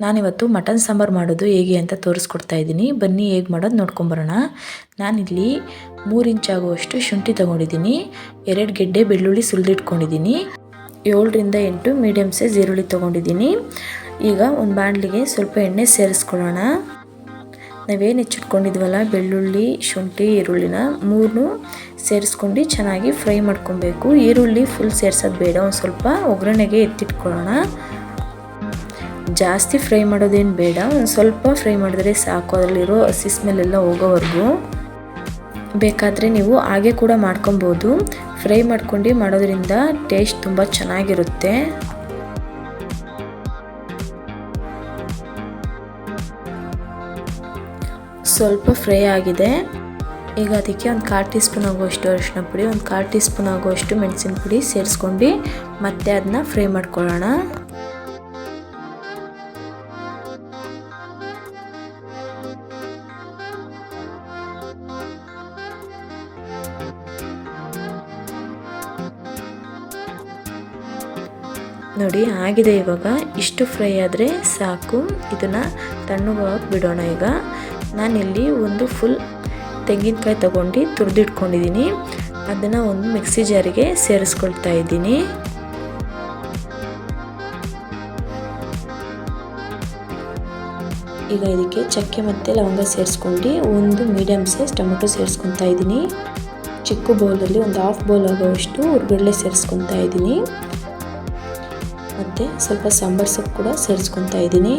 ನಾನಿವತ್ತು ಮಟನ್ ಸಾಂಬಾರು ಮಾಡೋದು ಹೇಗೆ ಅಂತ ತೋರಿಸ್ಕೊಡ್ತಾ ಇದ್ದೀನಿ. ಬನ್ನಿ ಹೇಗೆ ಮಾಡೋದು ನೋಡ್ಕೊಂಬರೋಣ. ನಾನಿಲ್ಲಿ 3 ಇಂಚ್ ಆಗುವಷ್ಟು ಶುಂಠಿ ತೊಗೊಂಡಿದ್ದೀನಿ. 2 ಗೆಡ್ಡೆ ಬೆಳ್ಳುಳ್ಳಿ ಸುಲಿದಿಟ್ಕೊಂಡಿದ್ದೀನಿ. 7 ರಿಂದ 8 ಮೀಡಿಯಮ್ ಸೈಜ್ ಈರುಳ್ಳಿ ತೊಗೊಂಡಿದ್ದೀನಿ. ಈಗ ಒಂದು ಬಾಣಲಿಗೆ ಸ್ವಲ್ಪ ಎಣ್ಣೆ ಸೇರಿಸ್ಕೊಳ್ಳೋಣ. ನಾವೇನು ಹೆಚ್ಚಿಟ್ಕೊಂಡಿದ್ವಲ್ಲ ಬೆಳ್ಳುಳ್ಳಿ, ಶುಂಠಿ, ಈರುಳ್ಳಿನ 3 ಸೇರಿಸ್ಕೊಂಡು ಚೆನ್ನಾಗಿ ಫ್ರೈ ಮಾಡ್ಕೊಬೇಕು. ಈರುಳ್ಳಿ ಫುಲ್ ಸೇರ್ಸೋದು ಬೇಡ, ಒಂದು ಸ್ವಲ್ಪ ಒಗ್ಗರಣೆಗೆ ಎತ್ತಿಟ್ಕೊಳ್ಳೋಣ. ಜಾಸ್ತಿ ಫ್ರೈ ಮಾಡೋದೇನು ಬೇಡ, ಒಂದು ಸ್ವಲ್ಪ ಫ್ರೈ ಮಾಡಿದ್ರೆ ಸಾಕು. ಅದರಲ್ಲಿರೋ ಹಸಿ ಸ್ಮೆಲ್ ಎಲ್ಲ ಹೋಗೋವರೆಗೂ. ಬೇಕಾದರೆ ನೀವು ಹಾಗೆ ಕೂಡ ಮಾಡ್ಕೊಬೋದು. ಫ್ರೈ ಮಾಡ್ಕೊಂಡು ಮಾಡೋದ್ರಿಂದ ಟೇಸ್ಟ್ ತುಂಬ ಚೆನ್ನಾಗಿರುತ್ತೆ. ಸ್ವಲ್ಪ ಫ್ರೈ ಆಗಿದೆ. ಈಗ ಅದಕ್ಕೆ ಒಂದು 1/4 ಟೀ ಸ್ಪೂನ್ ಆಗುವಷ್ಟು ಅರಿಶಿನ ಪುಡಿ, ಒಂದು 1/4 ಟೀ ಸ್ಪೂನ್ ಆಗುವಷ್ಟು ಮೆಣಸಿನ ಪುಡಿ ಸೇರಿಸ್ಕೊಂಡು ಮತ್ತೆ ಅದನ್ನ ಫ್ರೈ ಮಾಡ್ಕೊಳ್ಳೋಣ. ನೋಡಿ ಆಗಿದೆ. ಇವಾಗ ಇಷ್ಟು ಫ್ರೈ ಆದರೆ ಸಾಕು. ಇದನ್ನು ತಣ್ಣಗಾಗಕ್ಕೆ ಬಿಡೋಣ. ಈಗ ನಾನಿಲ್ಲಿ ಒಂದು ಫುಲ್ ತೆಂಗಿನಕಾಯಿ ತಗೊಂಡು ತುರಿದಿಟ್ಕೊಂಡಿದ್ದೀನಿ. ಅದನ್ನು ಒಂದು ಮಿಕ್ಸಿ ಜಾರಿಗೆ ಸೇರಿಸ್ಕೊಳ್ತಾ ಇದ್ದೀನಿ. ಈಗ ಇದಕ್ಕೆ ಚಕ್ಕೆ ಮತ್ತು ಲವಂಗ ಸೇರಿಸ್ಕೊಂಡು ಒಂದು ಮೀಡಿಯಮ್ ಸೈಜ್ ಟೊಮೆಟೊ ಸೇರಿಸ್ಕೊತಾ ಇದ್ದೀನಿ. ಚಿಕ್ಕ ಬೌಲಲ್ಲಿ ಒಂದು 1/2 ಬೌಲ್ ಆಗೋವಷ್ಟು ಹುರ್ಗಡ್ಲೆ ಸೇರಿಸ್ಕೊತಾ ಇದ್ದೀನಿ. ಮತ್ತು ಸ್ವಲ್ಪ ಸಾಂಬಾರು ಸೊಪ್ಪು ಕೂಡ ಸೇರಿಸ್ಕೊತಾ ಇದ್ದೀನಿ.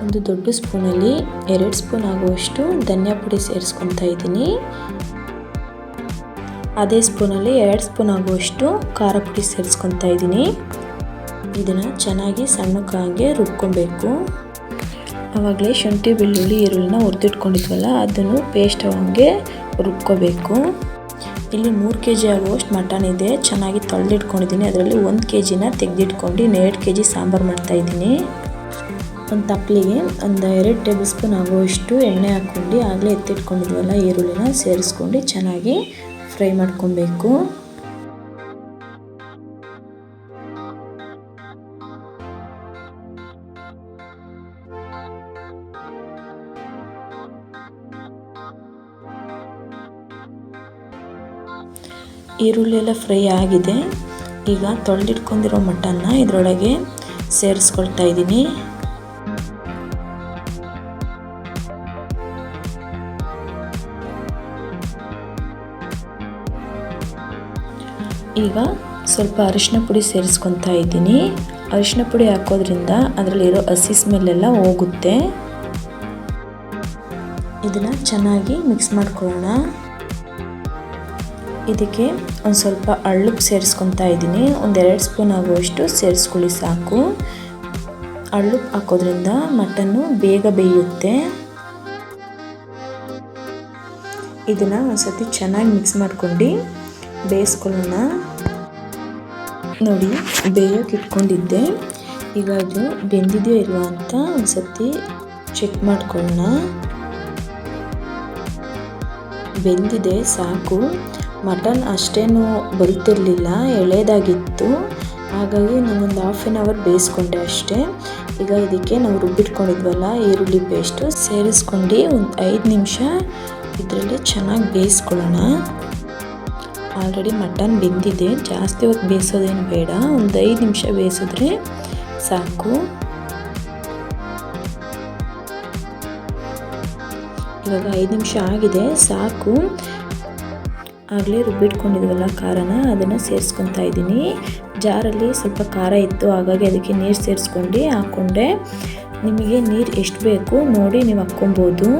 ಒಂದು ದೊಡ್ಡ ಸ್ಪೂನಲ್ಲಿ 2 ಸ್ಪೂನ್ ಆಗುವಷ್ಟು ಧನಿಯಾ ಪುಡಿ ಸೇರಿಸ್ಕೊತಾ ಇದ್ದೀನಿ. ಅದೇ ಸ್ಪೂನಲ್ಲಿ 2 ಸ್ಪೂನ್ ಆಗುವಷ್ಟು ಖಾರ ಪುಡಿ ಸೇರಿಸ್ಕೊತಾ ಇದ್ದೀನಿ. ಇದನ್ನು ಚೆನ್ನಾಗಿ ಸಣ್ಣಕ್ಕೆ ರುಬ್ಕೊಬೇಕು. ಆವಾಗಲೇ ಶುಂಠಿ, ಬೆಳ್ಳುಳ್ಳಿ, ಈರುಳ್ಳಿನ ಹುರಿದಿಟ್ಕೊಂಡಿದ್ವಲ್ಲ ಅದನ್ನು ಪೇಸ್ಟ್ ಆಗೋಂಗೆ ರುಬ್ಕೋಬೇಕು. ಇಲ್ಲಿ 3 kg ಆಗುವಷ್ಟು ಮಟನ್ ಇದೆ. ಚೆನ್ನಾಗಿ ತೊಳೆದಿಟ್ಕೊಂಡಿದ್ದೀನಿ. ಅದರಲ್ಲಿ 1 kgನ ತೆಗೆದಿಟ್ಕೊಂಡು 2 kg ಸಾಂಬಾರು ಮಾಡ್ತಾಯಿದ್ದೀನಿ. ಒಂದು ತಪ್ಪಲಿಗೆ ಒಂದು 2 ಟೇಬಲ್ ಸ್ಪೂನ್ ಆಗುವಷ್ಟು ಎಣ್ಣೆ ಹಾಕ್ಕೊಂಡು ಆಗಲೇ ಎತ್ತಿಟ್ಕೊಂಡಿದ್ವಲ್ಲ ಈರುಳ್ಳಿನ ಸೇರಿಸ್ಕೊಂಡು ಚೆನ್ನಾಗಿ ಫ್ರೈ ಮಾಡ್ಕೊಬೇಕು. ಈರುಳ್ಳಿ ಎಲ್ಲ ಫ್ರೈ ಆಗಿದೆ. ಈಗ ತೊಳೆದಿಟ್ಕೊಂಡಿರೋ ಮಟನ್ನ ಇದರೊಳಗೆ ಸೇರಿಸ್ಕೊಳ್ತಾ ಇದ್ದೀನಿ. ಈಗ ಸ್ವಲ್ಪ ಅರಿಶಿನ ಪುಡಿ ಸೇರಿಸ್ಕೊತಾ ಇದ್ದೀನಿ. ಅರಿಶಿನ ಪುಡಿ ಹಾಕೋದ್ರಿಂದ ಅದರಲ್ಲಿರೋ ಹಸಿ ಸ್ಮೆಲ್ ಎಲ್ಲ ಹೋಗುತ್ತೆ. ಇದನ್ನು ಚೆನ್ನಾಗಿ ಮಿಕ್ಸ್ ಮಾಡ್ಕೊಳ್ಳೋಣ. ಇದಕ್ಕೆ ಒಂದು ಸ್ವಲ್ಪ ಹಳ್ಳುಪ್ಪು ಸೇರಿಸ್ಕೊತಾ ಇದ್ದೀನಿ. ಒಂದು 2 ಸ್ಪೂನ್ ಆಗುವಷ್ಟು ಸೇರಿಸ್ಕೊಳ್ಳಿ ಸಾಕು. ಹಳ್ಳುಪ್ಪು ಹಾಕೋದ್ರಿಂದ ಮಟನ್ನು ಬೇಗ ಬೇಯುತ್ತೆ. ಇದನ್ನು ಒಂದು ಸತಿ ಚೆನ್ನಾಗಿ ಮಿಕ್ಸ್ ಮಾಡ್ಕೊಂಡು ಬೇಯಿಸ್ಕೊಳ್ಳೋಣ. ನೋಡಿ ಬೇಯೋಕೆ ಇಟ್ಕೊಂಡಿದ್ದೆ. ಈಗ ಇದು ಬೆಂದಿದೆಯೋ ಇಲ್ವಾ ಅಂತ ಒಂದು ಸತಿ ಚೆಕ್ ಮಾಡ್ಕೊಳ್ಳೋಣ. ಬೆಂದಿದೆ ಸಾಕು. ಮಟನ್ ಅಷ್ಟೇನು ಬರುತ್ತಿರಲಿಲ್ಲ, ಎಳೆದಾಗಿತ್ತು. ಹಾಗಾಗಿ ನಾನೊಂದು 1/2 an hour ಬೇಯಿಸ್ಕೊಂಡೆ ಅಷ್ಟೇ. ಈಗ ಇದಕ್ಕೆ ನಾವು ರುಬ್ಬಿಟ್ಕೊಂಡಿದ್ವಲ್ಲ ಈರುಳ್ಳಿ ಪೇಸ್ಟು ಸೇರಿಸ್ಕೊಂಡು ಒಂದು 5 ನಿಮಿಷ ಇದರಲ್ಲಿ ಚೆನ್ನಾಗಿ ಬೇಯಿಸ್ಕೊಳ್ಳೋಣ. ಆಲ್ರೆಡಿ ಮಟನ್ ಬೆಂದಿದೆ, ಜಾಸ್ತಿ ಹೊತ್ತು ಬೇಯಿಸೋದೇನು ಬೇಡ. ಒಂದು 5 ನಿಮಿಷ ಬೇಯಿಸಿದ್ರೆ ಸಾಕು. ಇವಾಗ 5 ನಿಮಿಷ ಆಗಿದೆ ಸಾಕು. ಆಗಲೇ ರುಬ್ಬಿಟ್ಕೊಂಡಿದ್ವಲ್ಲ ಖಾರನ ಅದನ್ನು ಸೇರಿಸ್ಕೊತಾ ಇದ್ದೀನಿ. ಜಾರಲ್ಲಿ ಸ್ವಲ್ಪ ಖಾರ ಇತ್ತು, ಹಾಗಾಗಿ ಅದಕ್ಕೆ ನೀರು ಸೇರಿಸ್ಕೊಂಡು ಹಾಕ್ಕೊಂಡೆ. ನಿಮಗೆ ನೀರು ಎಷ್ಟು ಬೇಕು ನೋಡಿ ನೀವು ಹಾಕ್ಕೊಬೋದು.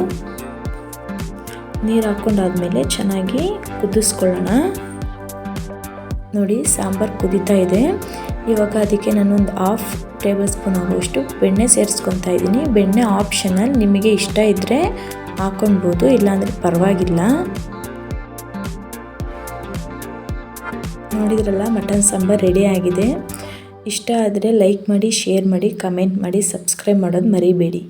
ನೀರು ಹಾಕ್ಕೊಂಡಾದ್ಮೇಲೆ ಚೆನ್ನಾಗಿ ಕುದಿಸ್ಕೊಳ್ಳೋಣ. ನೋಡಿ ಸಾಂಬಾರು ಕುದೀತಾ ಇದೆ. ಇವಾಗ ಅದಕ್ಕೆ ನಾನೊಂದು 1/2 ಟೇಬಲ್ ಸ್ಪೂನ್ ಆಗುವಷ್ಟು ಬೆಣ್ಣೆ ಸೇರಿಸ್ಕೊತಾ ಇದ್ದೀನಿ. ಬೆಣ್ಣೆ ಆಪ್ಷನಲ್, ನಿಮಗೆ ಇಷ್ಟ ಇದ್ದರೆ ಹಾಕ್ಕೊಳ್ಬೋದು, ಇಲ್ಲಾಂದರೆ ಪರವಾಗಿಲ್ಲ. ನೋಡಿದ್ರಲ್ಲ ಮಟನ್ ಸಾಂಬಾರು ರೆಡಿ ಆಗಿದೆ. ಇಷ್ಟ ಆದರೆ ಲೈಕ್ ಮಾಡಿ, ಶೇರ್ ಮಾಡಿ, ಕಮೆಂಟ್ ಮಾಡಿ, ಸಬ್ಸ್ಕ್ರೈಬ್ ಮಾಡೋದು ಮರಿಬೇಡಿ.